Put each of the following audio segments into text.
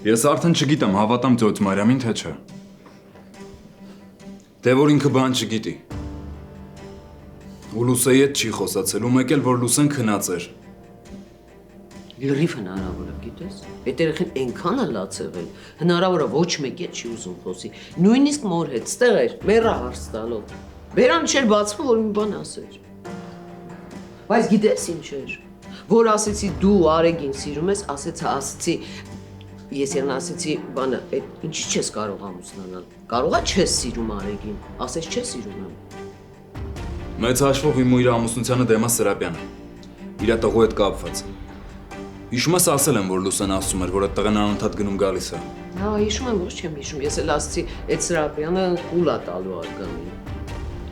Ես արդեն չգիտեմ, հավատամ ծոց Մարիամին, թե չէ։ Դե որ ինքը բան չգիտի։ Ու Լուսեի հետ չի խոսացել, ու մեկ էլ որ Լուսեն քնած էր։ Լրիվ հնարավոր է, գիտես։ Այդ երեխան այնքան է լաց եղել, հնարավոր է ոչ մեկի հետ չի ուզում խոսի։ Նույնիսկ մոր հետ ստեղ էր, մեռա հարց տալով։ Բերան չէր բացվում, որ մի բան ասեր։ Բայց գիտես ինչ էր, որ ասեցի դու Արեգին սիրում ես, ասեցի ես իրան ասեցի, բանը, այդ ինչի չես կարող ամուսնանալ։ Կարողա չես սիրում Արեգին, ասես չես սիրում եմ։ Մեծ հաշվով իմ ու իր ամուսնությանը դեմ է Սրապյանը։ Իր տղու հետ կապված։ Հիշում ես ասել եմ, որ Լուսեն ասում էր, որ այդ տղեն անընդհատ գնում գալիս է։ Հա, հիշում եմ, ոչ չեմ հիշում, ես էլ ասեցի, այդ Սրապյանը կուլ է տալու Արգամին։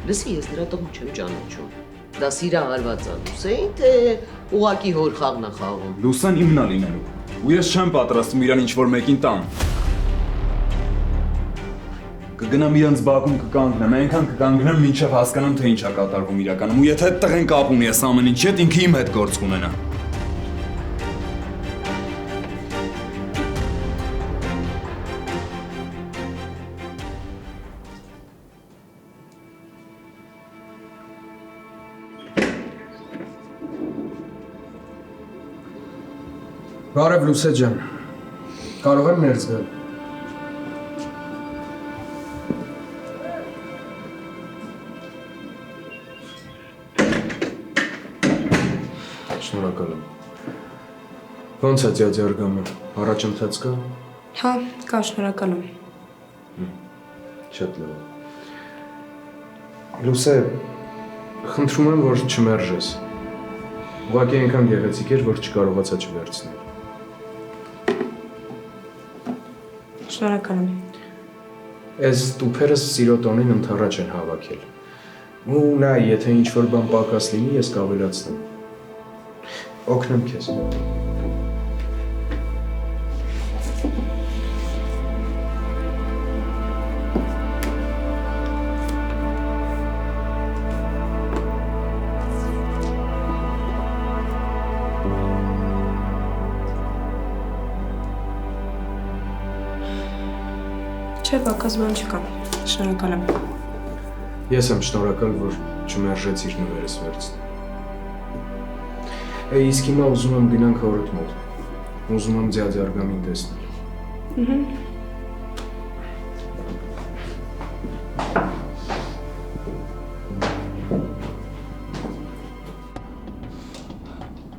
Լսի, ես նրա տղուն չեմ ճանաչում։ Դա սիրահարված է Լուսեին, թե ուղակի հոր խաղն է խաղում։ Լուսեն իմն է լինելու։ Ու ես չեմ պատրաստում իրան ինչ-որ մեկին տան։ Կգնամ իրանց բակում կկանգնեմ, այնքան կկանգնեմ, մինչև հասկանամ, թե ինչ է կատարվում իրականում։ Ու եթե այդ տղեն կապ ունի ես ամեն ինչի հետ, ինքը իմ հետ գործ կունենա։ Բարև Լուսե ջան, կարող եմ ներս գալ։ Շնորհակալ եմ։ Ոնց է ձյաձ Արգամը, առաջընթաց կա։ Հա, կա, շնորհակալ եմ։ Շատ լավ։ Լուսե, խնդրում եմ, որ չմերժես։ Ուղղակի այնքան գեղեցիկ էր, որ չկարողացա չվերցնել։ Շնորհակալ եմ։ Այս տուփերս սիրո տոնին ընդառաջ են հավաքել։ Ու նայ, եթե ինչ-որ բան պակաս լինի, ես կավելացնեմ։ Օգնեմ քեզ։ Չէ, պակաս բան չկա։ Շնորհակալ եմ։ Ես եմ շնորհակալ, որ չմերժեցիր նվերս վերցնել։ Իսկ հիմա ուզում եմ գնանք հորդ մոտ։ Ուզում եմ ձյաձ Արգամին տեսնել։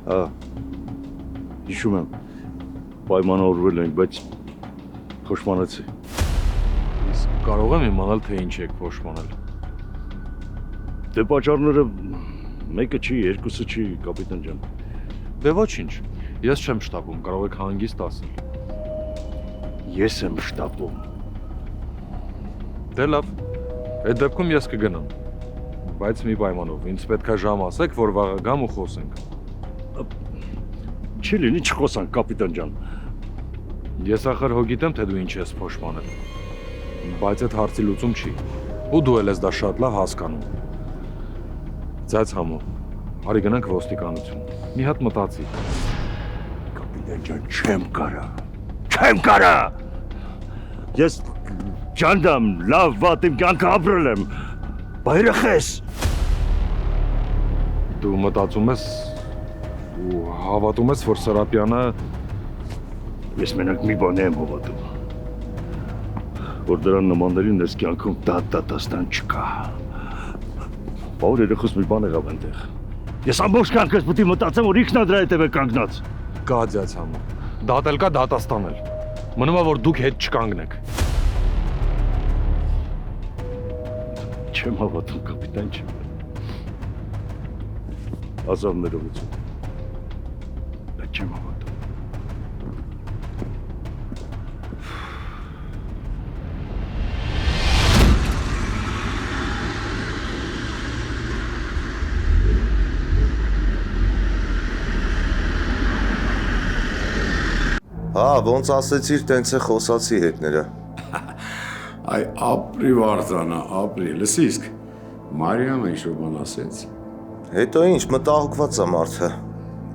Հա, հիշում եմ, պայմանավորվել ենք, բայց փոշմանեցի։ Իսկ կարող եմ իմանալ, թե ինչ եք փոշմանել։ Դե պատճառները մեկը չի, երկուսը չի, կապիտան ջան։ Դե ոչինչ, ես չեմ շտապում, կարող եք հանգիստ ասել։ Ես եմ շտապում։ Դե լավ, այդ դեպքում ես կգնամ, բայց մի պայմանով, ինձ պետք է ժամ ասեք, որ վաղը գամ ու խոսենք։ Չի լինի չխոսանք, կապիտան ջան։ Ես ախր հո գիտեմ, թե դու ինչ ես փոշմանել, բայց այդ հարցի լուծում չի, ու դու էլ ես դա շատ լավ հասկանում։ Ձայց համո, արի գնանք ոստիկանություն, մի հատ մտածի։ Կապիտան ջան, չեմ կարա։ Ես ջանդամ, լավ վատ իմ կյանքը ապրել եմ, բայրախես։ Դու մտածում ես ու հավատում ես, որ Սրապյանը… Ես մենակ մի բան եմ հավատում, որ դրան նմաններին ես կյանքում դատաստան չկա։ Բավոր երեխուս մի բան եղավ այնտեղ։ Ես ամբողջ կյանքս պետք է մտածեմ, որ ինքն է դրա հետևը կանգնած։ Կա ձյաձ համո, դատել կա դատաստանել, մնում է, որ դուք հետ չկանգնեք։ Չեմ հավատում, կապիտան, չեմ։ Ազավ ներողություն, բայց չեմ հավատում։ Հա, ոնց ասեցիր, տենց է խոսացի հետները։ Այ ապրի Վարդանը, ապրի, լսի իսկ, Մարիամը ինչ-որ բան ասեց։ Հետո ինչ, մտահոգված է մարդը,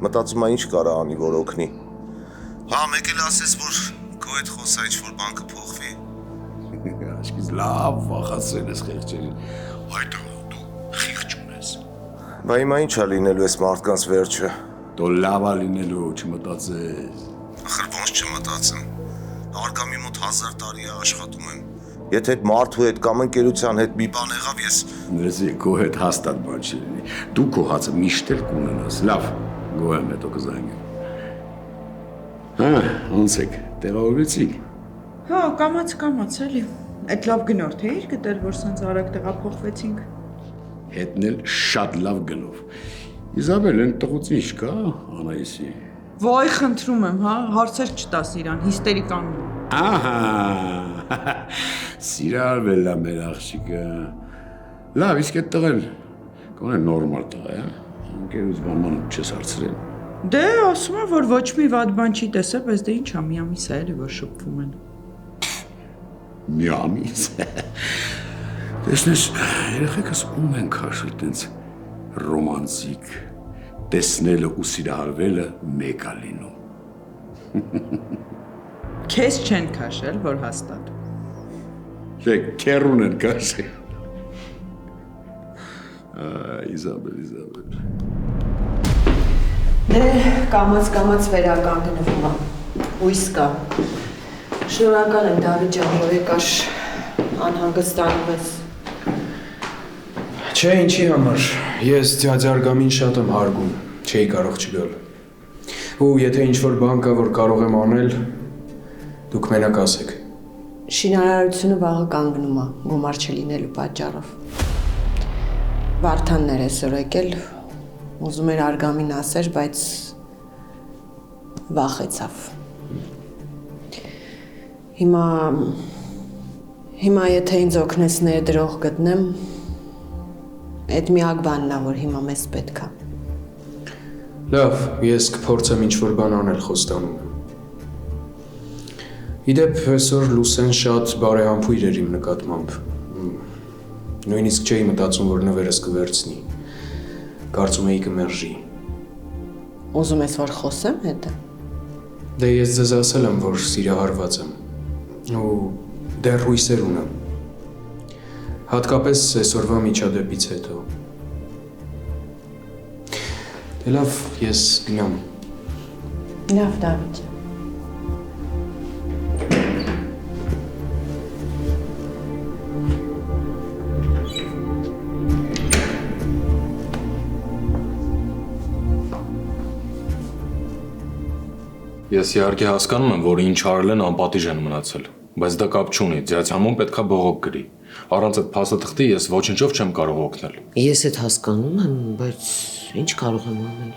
մտածում է ինչ կարա անի, որ օգնի։ Հա, մեկ էլ ասեց, որ քո քո հետ խոսա ինչ-որ բան կփոխվի։ Աշկից լավ վախացրել ես խեղճերին։ Այդ դու խիղճ ունես։ Բա հիմա ի՞նչ է լինելու այս մարդկանց վերջը։ Դու լավ է լինելու, չմտածես։ Ախր ոնց չմտածեմ։ Արկամի մոտ 1000 տարի է աշխատում եմ։ Եթե այդ մարդու հետ կամ ընկերության հետ մի բան եղավ, ես Լսի, քո հետ հաստատ բան չի լինի։ Դու քո հացը միշտ էլ կունենաս։ Լավ, գոհ եմ հետո կզանգեմ։ Հա, ոնց եք, տեղավորվեցիք։ Հա, կամաց էլի։ Այդ լավ գնորդ էիր գտել, որ սենց արագ տեղափոխվեցինք։ Հետն էլ շատ լավ գնով։ Իզաբել, այն տղուց ինչ կա, Անայիսի։ Վայ, խնդրում եմ, հա, հարցեր չտաս իրան, հիստերիկանում։ Ահա, սիրալվել է մեր աղջիկը։ Լավ, իսկ այդ տղեն կոնե նորմալ տղա է, ընկերուց բանման չես հարցրել։ Դե, ասում եմ, որ ոչ մի վատ բան չի տեսել, բայց դե ինչ է, մի ամիս է էլի, որ շփվում են։ Մի ամիս։ Տեսնես, երեխեքս ում են քաշել տենց ռոմանտիկ, տեսնելը ու սիրահարվելը մեկ է լինում։ Քեզ չեն քաշել, որ հաստատ։ Դե քերուն են քաշել։ Իզաբել։ Դե, կամաց վերականգնվում է, հույս կա։ Շնորհակալ եմ Դավիթ ջան, որ եկար անհանգստանում ես։ Չէ, ինչի համար, ես ձյաձարգամին շատ եմ հարգում, չէի կարող չգալ։ Ու եթե ինչ-որ բան կա, որ կարող եմ անել, դուք մենակ ասեք։ Շինարարությունը վաղը կանգնում է, գումար չլինելու պատճառով։ Վարդանն էր այսօր եկել, ուզում էր արգամին ասեր, բայց վախեցավ։ Հիմա եթե ինձ օգնես ներդրող գտնեմ, այդ միակ բանն է, որ հիմա մեզ պետք է։ Լավ, ես կփորձեմ ինչ-որ բան անել Խոստանում։ Իդեպ այսօր Լուսեն շատ բարեհամբույր էր իմ նկատմամբ։ Նույնիսկ չէի մտածում, որ նվերս կվերցնի։ Կարծում էի կմերժի։ Ուզում ես, որ խոսեմ հետը։ Դե ես ձեզ ասել եմ, որ սիրահարված եմ։ Ու դեռ հույսեր ունեմ։ Հատկապես այսօրվա միջադեպից հետո։ Դե լավ, ես գնամ։ Լավ, Դավիթ։ Ես իհարկե հասկանում եմ, որ ինչ արել են անպատիժ են մնացել, բայց դա կապ չունի, ձյաձյամուն պետքա բողոք գրի։ Առանց այդ փաստաթղթի ես ոչնչով չեմ կարող օգնել։ Ես այդ հասկանում եմ, բայց ինչ կարող եմ անել։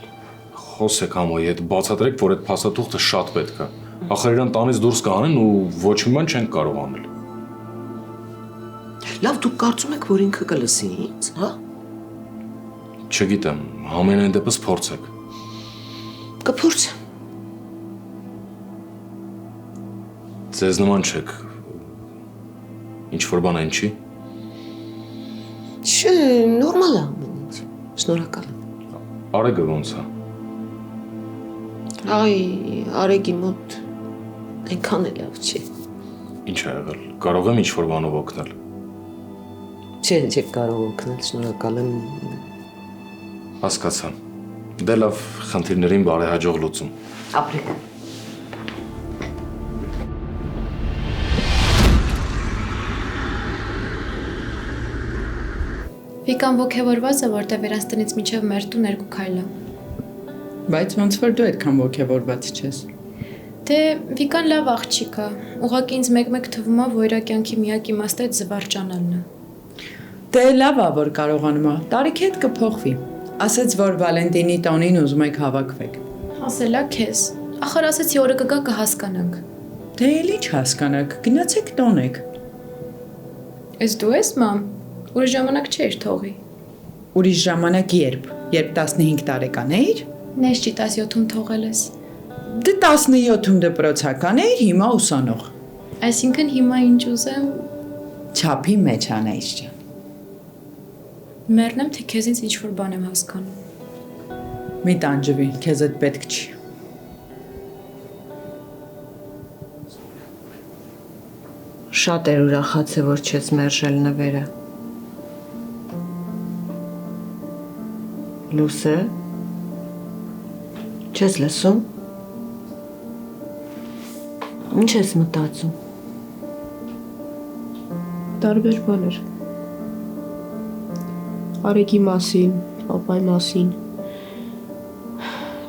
Խոսեք համոյի հետ, բացատրեք, որ այդ փաստաթուղթը շատ պետք է։ Ախր իրան տանից դուրս կանեն ու ոչ մի բան չեն կարող անել։ Լավ, դուք կարծում եք, որ ինքը կլսի ինձ, հա։ Չգիտեմ, ամենայն դեպս փորձեք։ Կփորձեմ։ Ձեզ նման չեք։ Ինչ-որ բան այն չի։ Չէ, նորմալ է ամեն ինչ։ Շնորհակալ եմ։ Արեգը ոնց է։ Այ, Արեգի մոտ այնքան էլ լավ չի։ Ինչ է եղել։ Կարող եմ ինչ-որ բանով օգնել։ Չէ, չեք կարող օգնել, շնորհակալ եմ։ Հասկացա։ Դե լավ, խնդիրներին բարեհաջող լուծում։ Ապրեք։ Վիկան ոգևորված է, որտեղ իրանց տնից մինչև մեր տուն 2 քայլ է։ Բայց ոնց որ դու այդքան ոգևորված չես։ Դե Վիկան լավ աղջիկ է, ուղղակի ինձ մեկ-մեկ թվում է, որ իր կյանքի միակ իմաստը զվարճանալն է։ Դե լավ է, որ կարողանում է, տարիքի հետ կփոխվի։ Ասեց, որ Վալենտինի տոնին ուզում եք հավաքվեք։ Ասելա քեզ։ Ախր ասեցի օրը կգա կհասկանանք։ Դե էլ ինչ հասկանաք, գնացեք տոնեք։ Ես դու ես, մամ։ Ուրիշ ժամանակ չէր թողի։ Ուրիշ ժամանակ երբ 15 տարեկան էիր։ Նես չի 17-ում թողել ես։ Դե 17-ում դպրոցական էիր, հիմա ուսանող։ Այսինքն հիմա ինչ ուզեմ։ Չափի մեջ Անայիս ջան։ Մեռնեմ, թե քեզ ինձ ինչ-որ բան եմ հասկանում։ Մի տանջվի, քեզ այդ պետք չի։ Շատ էր ուրախացել, որ չես մերժել նվերը։ Լուսե, չես լսում։ Ինչ ես մտածում։ Տարբեր բաներ։ Արեգի մասին, պապայի մասին։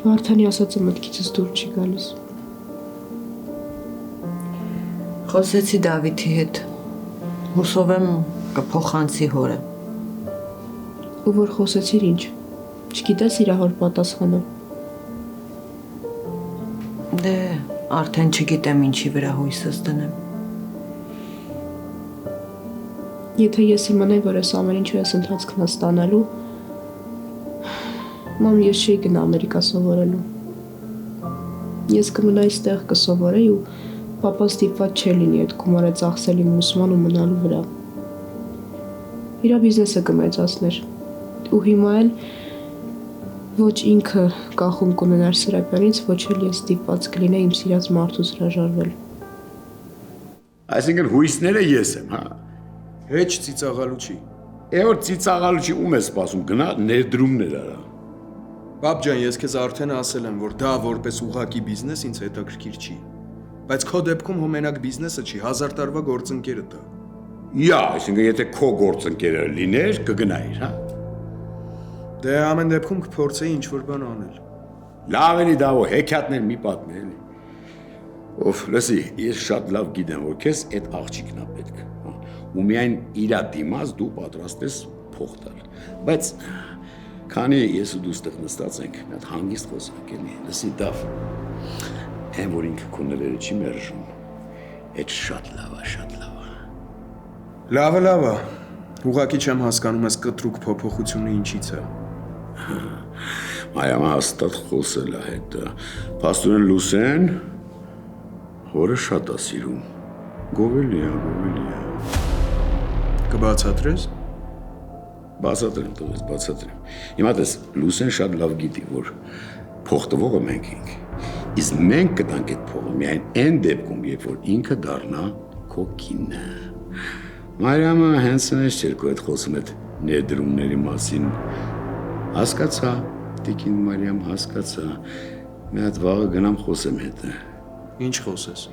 Վարդանի ասածը մտքիցս դուր չի գալիս։ Խոսեցի Դավիթի հետ։ Հուսով եմ կփոխանցի հորը։ Ու որ խոսեցիր ինչ։ Չգիտես իր հոր պատասխանը։ Դե, արդեն չգիտեմ ինչի վրա հույսս դնեմ։ Եթե ես իմանայի, որ ես ամեն ինչու ես ընթացքն ստանալու, մամ ես չի գնա Ամերիկա սովորելու։ Ես կմնայի ստեղ կսովորեի ու պապա ստիպված չէ լինի այդ գումարը ծախսել իմ ուսման ու մնալու վրա։ Իրա բիզնեսը կմեծացներ։ Ու հիմա էլ ոչ ինքը կախում կունենար Սրապյանից, ոչ էլ ես ստիպված կլինեի իմ սիրած մարդուց հրաժարվել։ Այսինքն հույսները ես եմ, հա։ Հեչ ծիծաղալու չի։ Որ ծիծաղալու չի, ում ես սպասում, գնա ներդրումներ արա։ Պապ ջան, ես քեզ արդեն ասել եմ, որ դա որպես ուղակի բիզնես ինձ հետաքրքիր չի։ Բայց քո դեպքում հոմենակ բիզնեսը չի, 1000 տարվա գործընկերը դա։ Յա, այսինքն եթե քո գործընկերը լիներ, կգնայիր, հա։ Դե ամեն դեպքում կփորձեի ինչ-որ բան անել։ Լավ էլի դա ու հեքիաթներ մի պատմի էլի։ Ով, լսի, ես շատ լավ գիտեմ, որ քեզ այդ աղջիկն է պետք, հա։ Ու միայն իրա դիմաց դու պատրաստ ես փող տալ։ Բայց քանի ես ու դու ստեղ նստած ենք, մի հատ հանգիստ խոսանք էլի։ Լսի, Դավ, այն որ ինքը քո նվերը չի մերժում, այդ շատ լավ է, շատ լավ է։ Լավ է։ Ուղղակի չեմ հասկանում ես կտրուկ փոփոխությունը ինչից է։ Մարիամը հաստատ խոսել է հետ։ Փաստորեն Լուսեն հորը շատ է սիրում։ Գովելի է։ Կբացատրես։ Բացատրեմ տղես, բացատրեմ։ Հիմա տես, Լուսեն շատ լավ գիտի, որ փող տվողը մենք ենք։ Իսկ մենք կտանք այդ փողը միայն այն դեպքում, երբ որ ինքը դառնա քո կինը։ Մարիամը հենց նես չէր քո հետ խոսում այդ ներդրումների մասին։ Հասկացա, տիկին Մարիամ, հասկացա։ Մի հատ վաղը գնամ խոսեմ հետը։ Ինչ խոսես։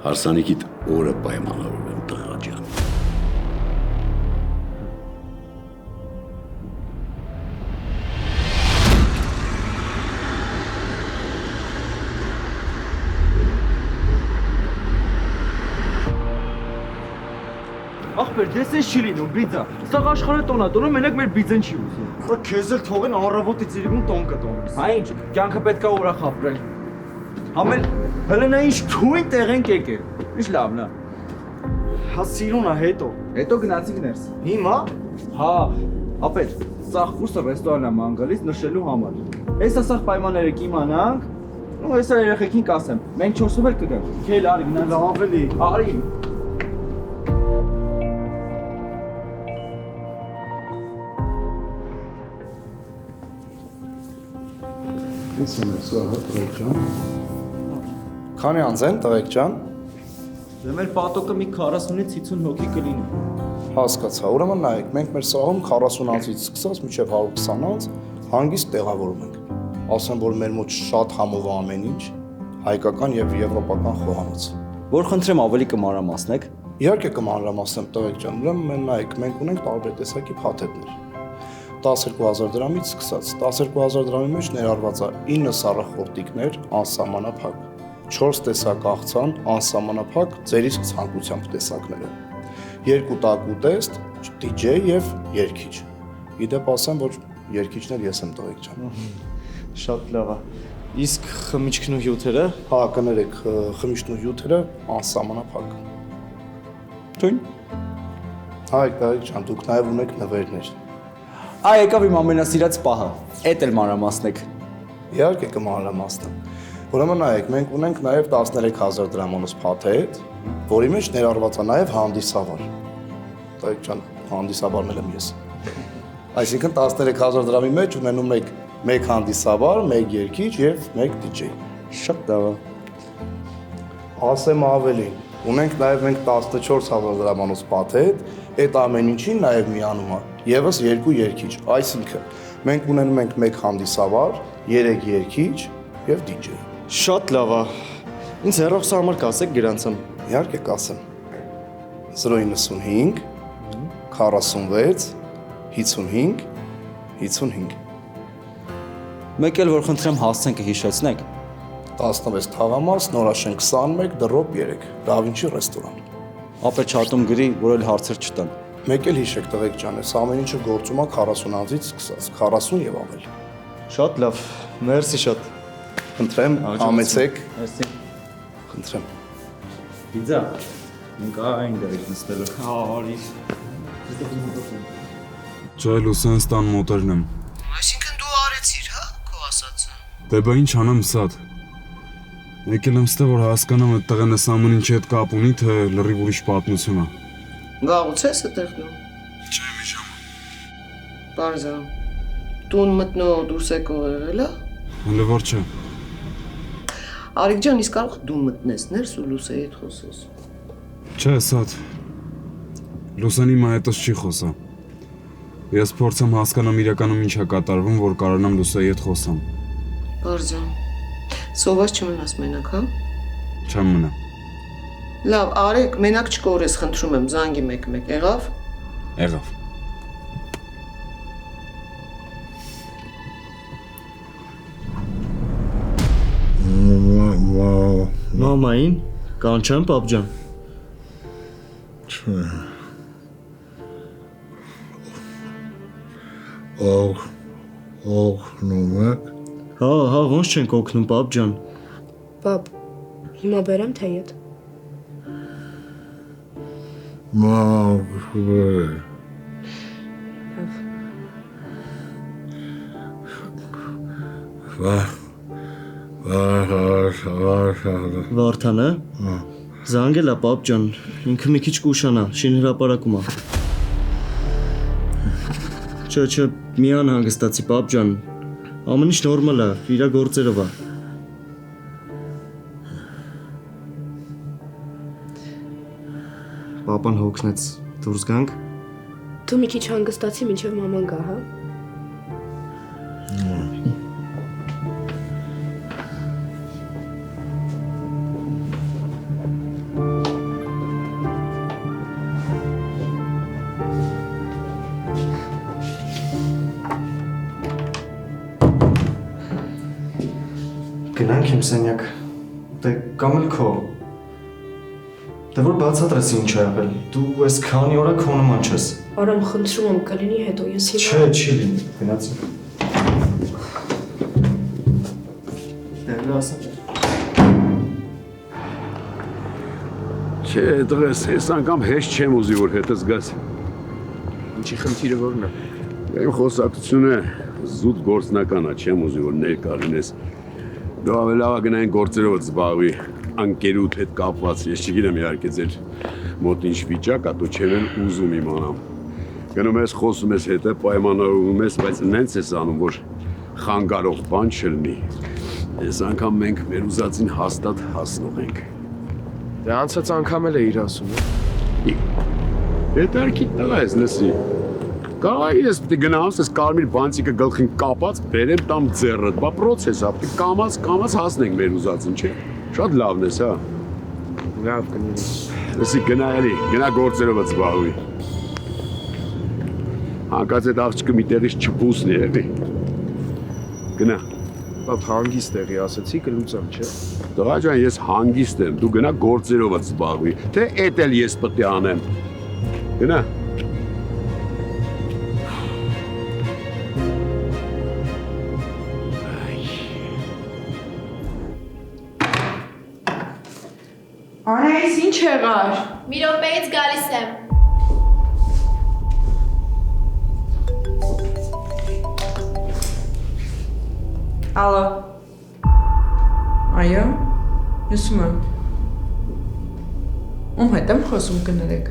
Հարսանիքիդ օրը պայմանավորվեմ, տղա ջան։ Ախպեր, ես ես չի լինում, բիձա։ Սաղ աշխարհը տոնա, տոնը մենակ մեր բիձեն չի ուզում։ Խո քեզ էլ թողեն առավոտից իրիկուն տոն կտոնես։ Հա ինչ, կյանքը պետք է ուրախ ապրել։ Համել, հələ նա ինչ թույն տեղեն կեկե։ Ինչ լավն է։ Հա սիրուն է հետո գնացինք ներս։ Հիմա։ Հա, ապեր, սաղ կուրսը ռեստորանն է ման գալիս նշելու համար։ Հեսա սաղ պայմանները կիմանանք, ու հեսա երեխեքին կասեմ։ Մենք 4-ով էլ կգանք։ Քել արի, գնա լավ էլի։ Արի։ Քանի անց են, տղեկ ջան։ Դե մեր պատոկը մի 40-ից 50 հոգի կլինի։ Հասկացա, ուրեմն նայեք, մենք մեր սաղում 40 անցից սկսած մինչև 120 անց հանգիստ տեղավորում ենք։ Ասեմ, որ մեր մոտ շատ համով է ամեն ինչ, հայկական եւ եվրոպական խոհանոց։ Որ խնդրեմ ավելի կմանրամասնեք։ Իհարկե կմանրամասնեմ, տղեկ ջան, ուրեմն նայեք, մենք ունենք տարբեր տեսակի փաթեթներ։ 12000 դրամից սկսած 12000 դրամի մեջ ներառված է 9 սառախորտիկներ անսահմանափակ, 4 տեսակ աղցան անսահմանափակ ձեր իսկ ցանկությամբ տեսակները, 2 տակուտեստ, DJ եւ երգիչ։ Իդեպ ասեմ, որ երգիչն էլ ես եմ, տղեկ ջան։ Շատ լավ է։ Իսկ խմիչքն ու հյութերը։ Հա, կներեք, խմիչքն ու հյութերը անսահմանափակ։ Թույն։ Հայ, տղեկ ջան, դուք նաեւ ունեք նվերներ։ Այ եկավ իմ ամենասիրած պահը։ Էդ էլ մանրամասնեք։ Իհարկե կմանրամասնեմ։ Ուրեմն նայեք, մենք ունենք նաև 13000 դրամանոց փաթեթ, որի մեջ ներառված է նաև հանդիսավար։ Տղեկ ջան, հանդիսավարն եմ ես։ Այսինքն 13000 դրամի մեջ ունենում եք 1 հանդիսավար, 1 երգիչ եւ 1 DJ։ Շատ լավ է։ Ասեմ ավելին, Ունենք նաև մենք 14,000 դրամանոց փաթեթ, այդ ամեն ինչին նաև միանում է եւս 2 երգիչ, այսինքն մենք ունենում ենք 1 հանդիսավար, 3 երգիչ եւ DJ։ Շատ լավ է։ Ինձ հեռախոսը համար կասեք գրանցեմ։ Իհարկե կասեմ։ 095 46 55 55 Մեկ էլ որ խնդրեմ հասցեն կհիշեցնեք։ 16 թաղամաս, Նորաշեն 21, դրոպ 3, Դավինչի ռեստորան։ Ապեչատում գրի, որ էլ հարցեր չտան։ Մեկ էլ հիշեք տղեկ ջան, այս ամեն ինչը գործում է 40 անձից սկսած, 40 եւ ավել։ Շատ լավ, մերսի շատ։ Խնդրեմ, համեցեք։ Մերսի։ Խնդրեմ։ Պիզա։ Մենք այն դերից նստելու։ Հա, արի։ Ջայ Լուսեն ստան մոտերն եմ։ Այսինքն դու արեցիր, հա, քո ասածը։ Դե բա ինչ անեմ սատ։ Եկել եմ ստե որ հասկանամ այդ տղեն այս ամեն ինչի հետ կապ ունի, թե լրիվ ուրիշ պատմություն է։ Գաղուց ես այդտեղ դու։ Չէ, մի ժամ։ Բարձա։ Տուն մտնող դուրս եկող եղել է։ Հələ որ չէ։ Արիկ ջան, իսկ կարող դու մտնես ներս ու Լուսեի հետ խոսես։ Չէ, սատ։ Լուսանի մա հետս չի խոսա։ Ես փորձեմ հասկանամ իրականում ինչ է կատարվում, որ կարողանամ Լուսեի հետ խոսամ։ Բարձա։ Սոված չմնաս մենակ, հա։ Չեմ մնա։ Լավ, Արեք, մենակ չկորես, խնդրում եմ, զանգի 1-1, եղավ։ Եղավ։ Մամային կանչեմ պապ ջան։ Չէ։ Օգնում եք։ Հա, ոնց չենք օգնում պապ ջան։ Պապ, հիմա բերեմ թե ետ։ Մաղվե։ Վարդան է։ Զանգել է պապ ջան, ինքը մի քիչ կուշանա, շին հրապարակում է։ Չէ, մի անհանգստացի պապ ջան։ Ամեն ինչ նորմալ է, իր գործերով է։ Պապան հոգնեց, դուրս գանք։ Դու մի քիչ հանգստացի մինչև մաման գա, հա։ Գնանք իմ սենյակ, դե կամ էլ քո։ Դե որ բացատրես ինչ ա եղել, դու այս քանի օրա քո նման չես։ Արամ խնդրում եմ կլինի հետո ես հիմա։ Չէ, չի լինի, գնացի։ Դե լասա։ Չէ, դրես, ես անգամ հեշտ չեմ ուզի, որ հետս գաս։ Ինչի խնդիրը որն է։ Իմ խոսակցությունը զուտ գործնական է, չեմ ուզի, որ ներկա լինես։ Դու ավելավա գնային գործերով զբաղվի, անկերուդ հետ կապված, ես չգիտեմ իհարկե ձեր մոտ ինչ վիճակ ա, դու չեմ են ուզում իմանամ։ Գնում ես, խոսում ես հետը, պայմանավորվում ես, բայց նենց ես անում, որ խանգարող բան չլինի։ Ես անգամ մենք մեր ուզածին հաստատ հասնող ենք։ Դե անցած անգամ էլ է իր ասում, Հետարքի տղա ես լսի։ Կարող ես պիտի գնամ, ես կարմիր բանցիկը գլխին կապած, բերեմ տամ ձեռդ, բա պրոցես ա, պիտի կամաց հասնենք մեր ուզածին, չէ։ Շատ լավն ես, հա։ Լավ կնիրիս։ Լսի, գնա էլի, գնա գործերով զբաղվի։ Հանկած այդ աղջիկը մի տեղից չփուսն երևի։ Գնա։ Բապ հանգիստ եղի, ասեցի կլուծեմ, չէ։ Տղա ջան, ես հանգիստ եմ, դու գնա գործերով զբաղվի, թե էդ էլ ես պետք է անեմ։ Գնա։ Անայիս ինչ եղար։ Մի րոպեից գալիս եմ։ Ալո։ Այո։ Լսում եմ։ Ում հետ եմ խոսում կներեք։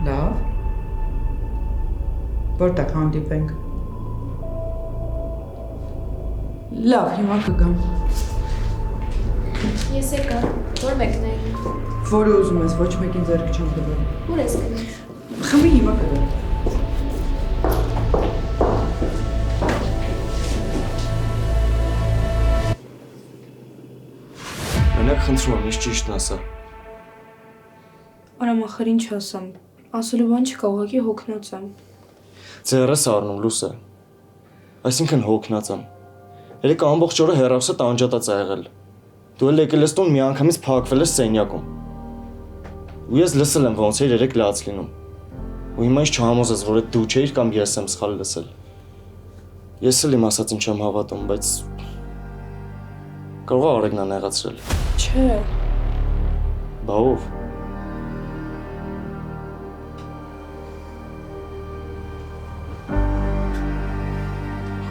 Լավ։ Որտեղ հանդիպենք։ Լավ, հիմա կգամ։ Ես եկա, որ մեկն է։ Որը ուզում ես, ոչ մեկին ձեռք չեմ տվել։ Ուր ես գնում։ Խմի հիմա կգա։ Մենակ խնդրում եմ, ինչ ճիշտն ասա։ Արամ ախր ինչ ասամ։ Ասելու բան չկա, ուղղակի հոգնած եմ։ Ձեռս առնում լուսը։ Այսինքն հոգնած եմ։ Երեկ ամբողջ օրը հեռախոսը տանջատած ա եղել։ Դու էլ եկել ես տուն միանգամից փակվել ես սենյակում։ Ու ես լսել եմ ոնց էր երեկ լաց լինում։ Ու հիմա ինչ չհամոզես, որ այդ դու չէիր կամ ես եմ սխալ լսել։ Ես էլ իմ ասածին չեմ հավատում, բայց կարող է Արեգնա նեղացրել։ Չէ։ Բա ով։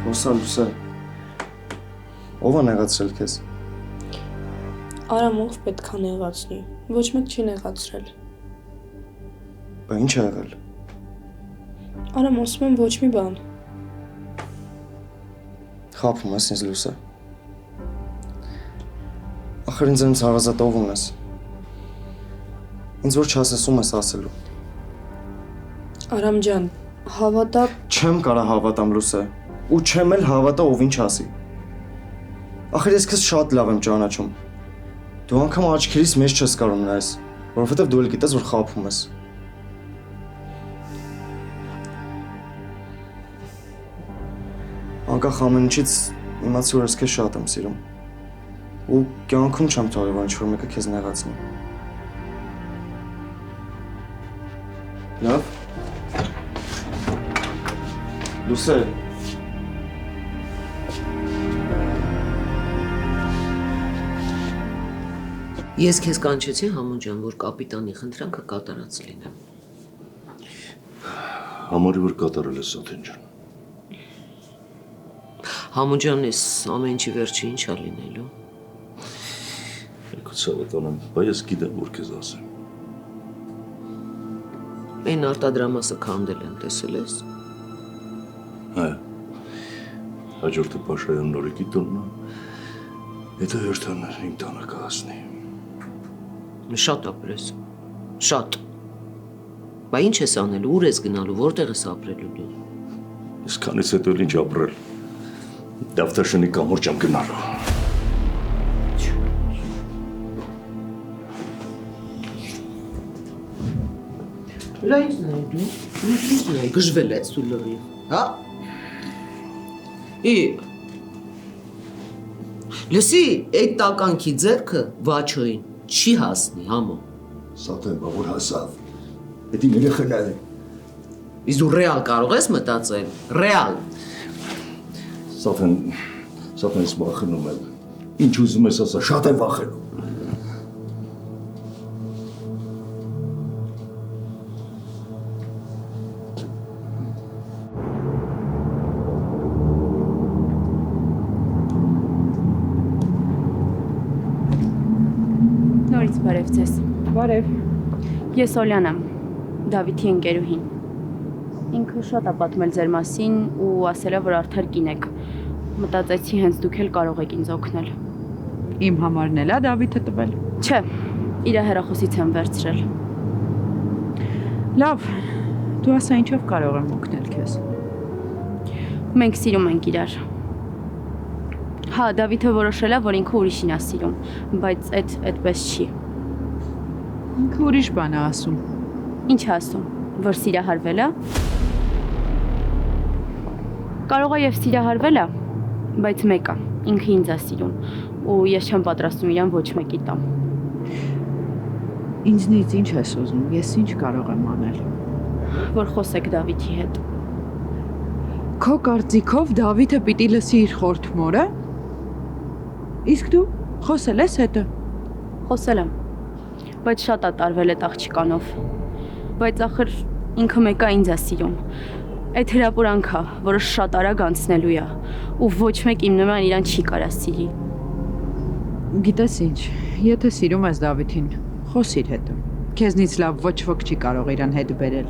Խոսա լուսը։ Ով է նեղացրել քեզ։ Արամ ով պետքա նեղացնի։ Ոչ մեկ չի նեղացրել։ Բա ինչ ա եղել։ Արամ ասում եմ ոչ մի բան։ Խափում ես ինձ լուսը։ Ախր ինձ հարազատով ունես։ Ինձ որ չասես ում ես ասելու։ Արամ ջան, հավատա։ Չեմ կարա հավատամ լուսը։ Ու չեմ էլ հավատա ով ինչ ասի։ Ախր ես քեզ շատ լավ եմ ճանաչում։ Դու անգամ աչքերիս մեջ չես կարող նայես, որովհետև դու էլ գիտես, որ խափում ես։ Անկախ ամեն ինչից իմացի, որ ես քեզ շատ եմ սիրում։ Ու կյանքում չեմ թողել, որ ինչ-որ մեկը քեզ նեղացնի։ Լավ։ Լուսե։ Ես քեզ կանչեցի Համոն ջան, որ կապիտանի խնդրանքը կատարած լինեմ։ Համարի որ կատարել ես Սաթեն ջան։ Համոն ջան, ես ամեն ինչի վերջը ինչ ա լինելու։ Եկու ցավատանեմ, բա ես գիտեմ որ քեզ ասեմ։ Այն արտադրամասը քանդել են, տեսել ես։ Հա։ Հաջորդը Պաշարյան նորիկի տունն է։ Հետո հերթան իմ տանը կհասնի։ Շատ ապրես, շատ։ Բա ինչ ես անելու, ուր ես գնալու, որտեղ ես ապրելու դու։ Ես քանից հետո ինչ ապրել։ Դավթաշնի կամուրջ եմ գնալու։ Լա ինչ նայ դու, ինչ նայ, գժվել ես դու լրի, հա։ Լսի, այդ տականքի ձեռքը Վաչոին չի հասնի, Համո։ Սաթեն, բա որ հասավ։ Էդի երեխան է։ Իսկ դու ռեալ կարող ես մտածել, ռեալ։ Սաթեն ես վախենում եմ։ Ինչ ուզում ես ասա, շատ եմ վախենում։ Նորից բարև ձեզ։ Բարև։ Ես Օլյան եմ, Դավիթի ընկերուհին։ Ինքը շատ է պատմել ձեր մասին ու ասել է, որ արդար կին եք։ Մտածեցի հենց դուք էլ կարող եք ինձ օգնել։ Իմ համարն էլ է Դավիթը տվել։ Չէ, իր հեռախոսից եմ վերցրել։ Լավ, դու ասա ինչով կարող եմ օգնել քեզ։ Մենք սիրում ենք իրար։ Հա, Դավիթը որոշել է, որ ինքը ուրիշին է սիրում, բայց այդպես չի։ Ինքը ուրիշ բան է ասում։ Ինչ է ասում, որ սիրահարվել է։ Կարող է եւ սիրահարվել է, բայց մեկ է, ինքը ինձ է սիրում, ու ես չեմ պատրաստում իրան ոչ մեկի տամ։ Ինձնից ինչ ես ուզում, ես ինչ կարող եմ անել։ Որ խոսեք Դավիթի հետ։ Քո կարծիքով Դավիթը պիտի լսի իր խորթմորը։ Իսկ դու խոսել ես հետը։ Խոսել եմ, բայց շատ է տարվել այդ աղջկանով։ Բայց ախր ինքը մեկը ինձ է սիրում։ Այդ հրապուրանքը, որը շատ արագ անցնելու է, ու ոչ մեկ իմ նման իրան չի կարա սիրի։ Գիտես ինչ, եթե սիրում ես Դավիթին, խոսիր հետը։ Քեզնից լավ ոչ ոք չի կարող իրան հետ բերել։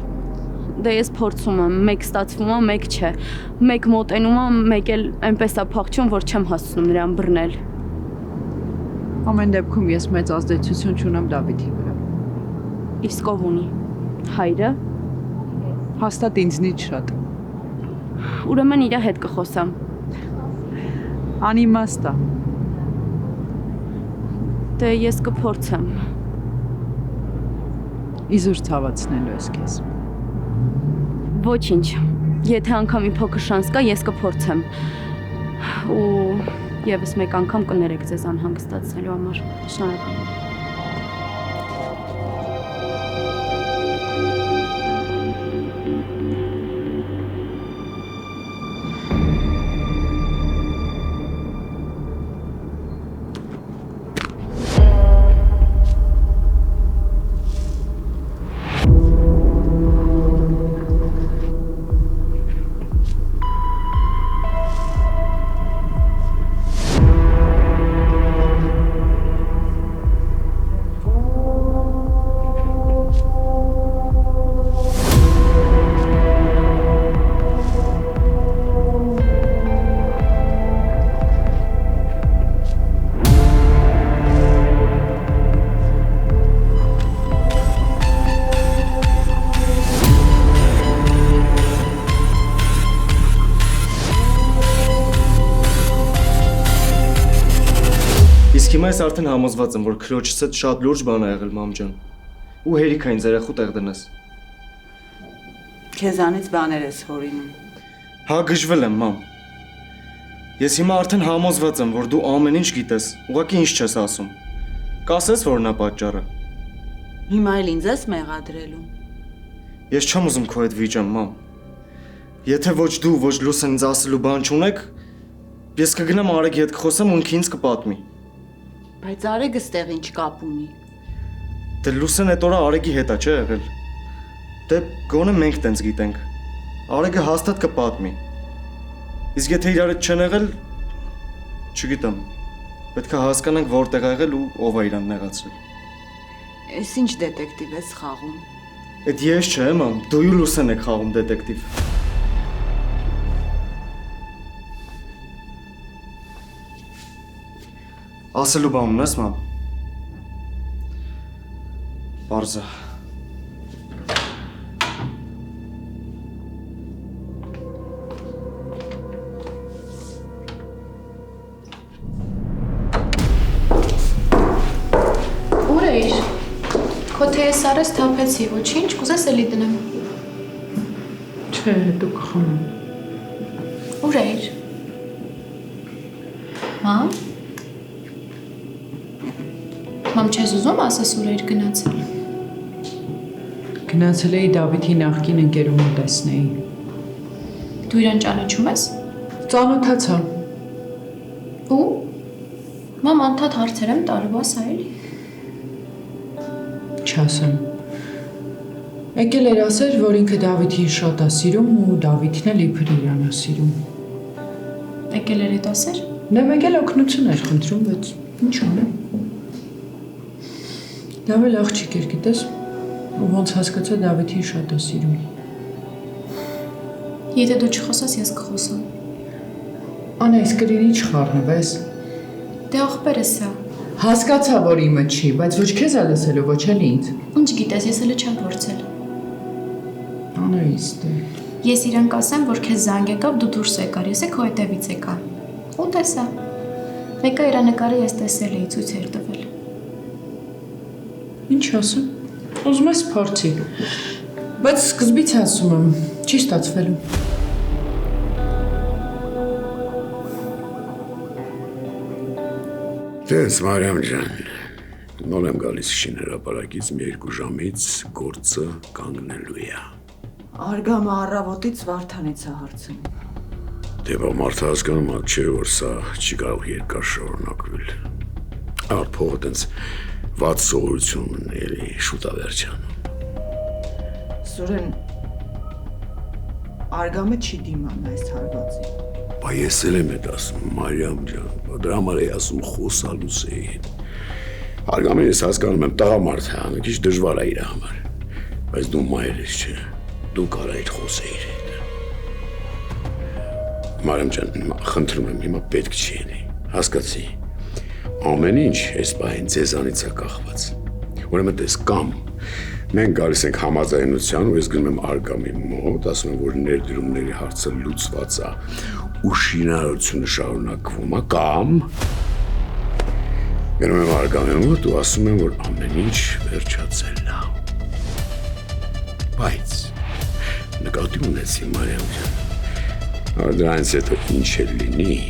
Դե ես փորձում եմ, մեկ ստացվում է, մեկ չէ։ Մեկ մոտենում է, մեկ էլ այնպես է փախչում, որ չեմ հասցնում նրան բռնել։ Ամեն դեպքում ես մեծ ազդեցություն չունեմ Դավիթի վրա։ Իսկ ով ունի։ Հայրը։ Հաստատ ինձնից շատ։ Ուրեմն իր հետ կխոսամ։ Անիմաստ է։ Դե ես կփորձեմ։ Իզուր ցավացնելու ես քեզ։ Ոչինչ։ Եթե անգամ մի փոքր շանս կա, ես կփորձեմ։ Ու եւս մեկ անգամ կներեք ձեզ անհանգստացնելու համար։ Շնորհակալ եմ։ Իսկ հիմա ես արդեն համոզված եմ, որ քրոջս հետ շատ լուրջ բան ա եղել, մամ ջան։ Ու հերիք այն երախու տեղ դնես։ Քեզանից բաներ ես հորինում։ Հա գժվել եմ, մամ։ Ես հիմա արդեն համոզված եմ, որ դու ամեն ինչ գիտես, ուղղակի ինչ չես ասում։ Կասես, որ նա պատճառը։ Հիմա էլ ինձ ես մեղադրելու։ Ես չեմ ուզում քո հետ վիճեմ, մամ։ Եթե ոչ դու, ոչ Լուսեն ինձ ասելու բան չունեք, ես կգնամ Արեգի հետ կխոսեմ ու ինքը ինձ կպատմի։ Բայց Արեգը ստեղ ինչ կապ ունի։ Դե Լուսեն այդ օրը Արեգի հետ է, չէ՞ եղել։ Դե գոնե մենք տենց գիտենք։ Արեգը հաստատ կպատմի։ Իսկ եթե իրար հետ չեն եղել, չգիտեմ։ Պետք է հասկանանք որտեղ ա եղել ու ով է իրան նեղացրել։ Էս ինչ դետեկտիվ ես խաղում։ Էդ ես չէ, մամ, դու ու Լուսեն եք խաղում դետեկտիվ։ Ասելու բան ունես, մամ։ Պարզա։ Ուր էիր։ Քո թեյս արես թափեցի, ոչինչ, կուզես էլի դնեմ։ Չէ, դու կխմեմ։ Ուր էիր։ Մամ։ Մամ, չես ուզում ասես ուր էիր գնացել։ Գնացել էի Դավիթի նախկին ընկերուհուն տեսնեի։ Դու իրան ճանաչում ես։ Ծանոթացա։ Ու։ Մամ, անդադ հարցեր եմ տալու, ասա էլի։ Չասեմ։ Եկել էր ասել, որ ինքը Դավիթին շատ է սիրում ու Դավիթն էլ իբր իրան է սիրում։ Եկել էր այդ ասեր։ Նա եկել օգնություն էր խնդրում, բայց ինչ անեմ։ Լավ էլ աղջիկ էր, գիտես, ու ոնց հասկացա Դավիթին շատ է սիրում։ Եթե դու չխոսես, ես կխոսամ։ Անա, իսկ կրինի չխառնվես։ Դե աղբեր ես սա։ Հասկացա, որ իմը չի, բայց ոչ քեզ է լսելու, ոչ էլ ինձ։ Ինչ գիտես, ես էլ չեմ փորձել։ Անայից դե։ Ես իրան կասեմ, որ քեզ զանգ եկավ, դու դուրս եկար, ես քո հետևից եկա։ Ու տեսա։ Մեկը իր նկարը ես տեսել էի, ցույց էր տվել։ Ինչ ասում։ Ուզում ես փորձի։ Բայց սկզբից ասում եմ, չի ստացվելու։ Տենց Մարիամ ջան, նոր եմ գալիս շինհրապարակից մի 2 ժամից գործը կանգնելու է։ Արգամը առավոտից Վարդանից է հարցնում։ Դե բա մարդը հասկանում է, չէ՞ որ սա չի կարող երկար շարունակվել։ Ար փողը տենց վատ սովորություն էլի շուտ է վերջանում։ Սուրեն, Արգամը չի դիմանա այս հարվածին։ Բա ես էլ եմ այդ ասում, Մարիամ ջան, բա դրա համար էի ասում խոսալուս էի հետ։ Արգամեն ես հասկանում եմ, տղամարդ է, մի քիչ դժվար է իր համար։ Բայց դու մայր ես, չէ՞, դու կարայիր խոսեիր հետ։ Մարիամ ջան, խնդրում եմ, հիմա պետք չի ելի, հասկացի։ ամեն ինչ այս պահին ձեզանից է կախված։ Ուրեմն դες կամ մենք գալիս ենք համաձայնության ու ես գնում եմ Արգամի մոտ, ասում եմ, որ ներդրումների հարցը լուծված է ու շինարարությունը շարունակվում է, կամ գնում եմ Արգամի մոտ ու ասում եմ, որ ամեն ինչ վերջացել է։ Բայց նկատի ունեցի Մարիամ ջան, դրանից հետո ինչ էլ լինի,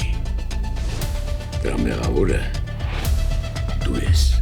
դրա մեղավորը դու ես։